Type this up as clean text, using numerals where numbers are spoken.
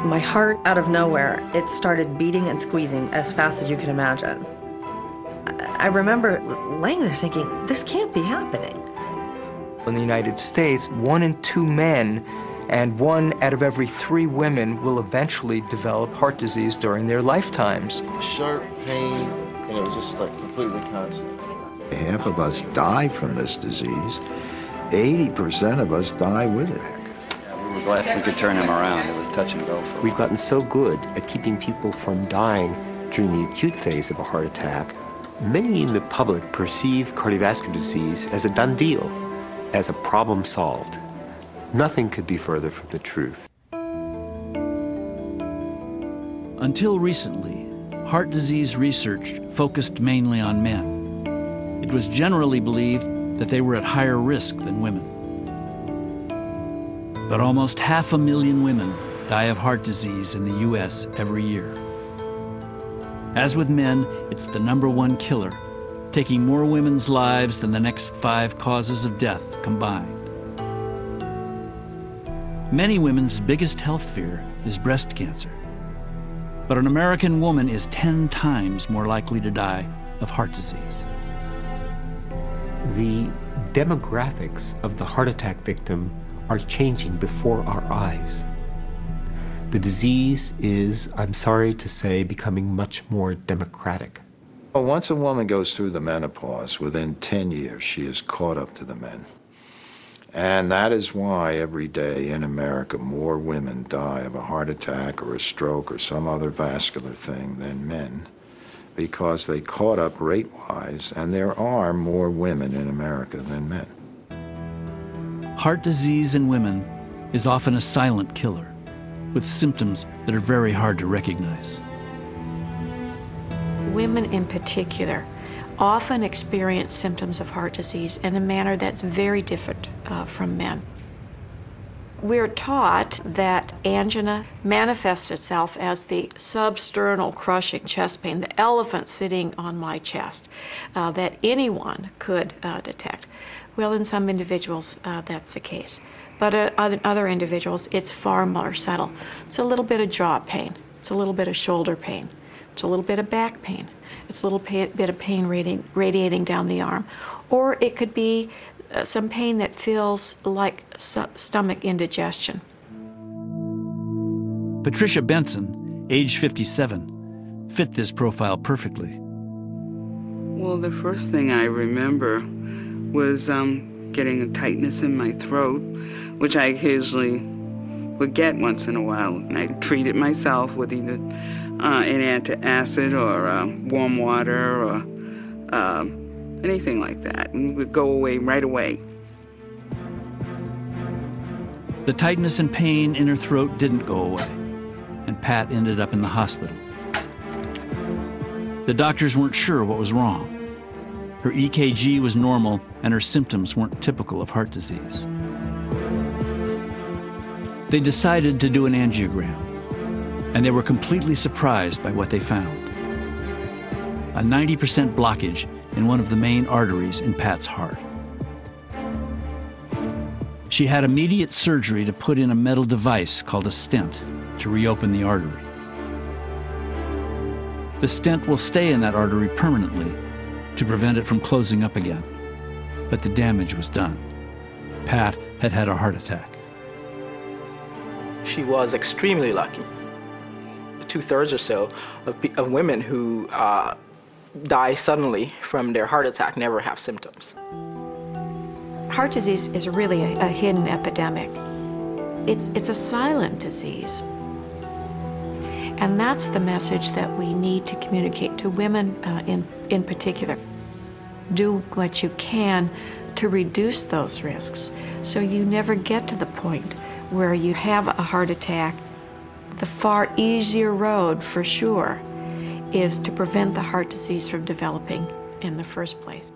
My heart, out of nowhere, it started beating and squeezing as fast as you can imagine. I remember laying there thinking, this can't be happening. In the United States, 1 in 2 men and 1 out of every 3 women will eventually develop heart disease during their lifetimes. Sharp pain, and it was just like completely constant. Half of us die from this disease. 80% of us die with it. We were glad we could turn him around. It was touch and go. We've gotten so good at keeping people from dying during the acute phase of a heart attack. Many in the public perceive cardiovascular disease as a done deal, as a problem solved. Nothing could be further from the truth. Until recently, heart disease research focused mainly on men. It was generally believed that they were at higher risk than women. But almost 500,000 women die of heart disease in the U.S. every year. As with men, it's the #1 killer, taking more women's lives than the next 5 causes of death combined. Many women's biggest health fear is breast cancer. But an American woman is 10 times more likely to die of heart disease. The demographics of the heart attack victim are changing before our eyes. The disease is, I'm sorry to say, becoming much more democratic. Well, once a woman goes through the menopause, within 10 years, she is caught up to the men. And that is why every day in America, more women die of a heart attack or a stroke or some other vascular thing than men, because they caught up rate-wise, and there are more women in America than men. Heart disease in women is often a silent killer, with symptoms that are very hard to recognize. Women in particular often experience symptoms of heart disease in a manner that's very different from men. We're taught that angina manifests itself as the substernal crushing chest pain, the elephant sitting on my chest, that anyone could detect. Well, in some individuals, that's the case. But in other individuals, it's far more subtle. It's a little bit of jaw pain. It's a little bit of shoulder pain. It's a little bit of back pain. It's a little bit of pain radiating down the arm. Or it could be some pain that feels like stomach indigestion. Patricia Benson, age 57, fit this profile perfectly. Well, the first thing I remember was getting a tightness in my throat, which I occasionally would get once in a while. And I treat it myself with either an antacid or warm water or anything like that, and it would go away right away. The tightness and pain in her throat didn't go away, and Pat ended up in the hospital. The doctors weren't sure what was wrong. Her EKG was normal, and her symptoms weren't typical of heart disease. They decided to do an angiogram, and they were completely surprised by what they found. A 90% blockage in one of the main arteries in Pat's heart. She had immediate surgery to put in a metal device called a stent to reopen the artery. The stent will stay in that artery permanently to prevent it from closing up again. But the damage was done. Pat had had a heart attack. She was extremely lucky. 2/3 or so of women who die suddenly from their heart attack never have symptoms. Heart disease is really a hidden epidemic. It's a silent disease. And that's the message that we need to communicate to women in particular. Do what you can to reduce those risks so you never get to the point where you have a heart attack. The far easier road, for sure, is to prevent the heart disease from developing in the first place.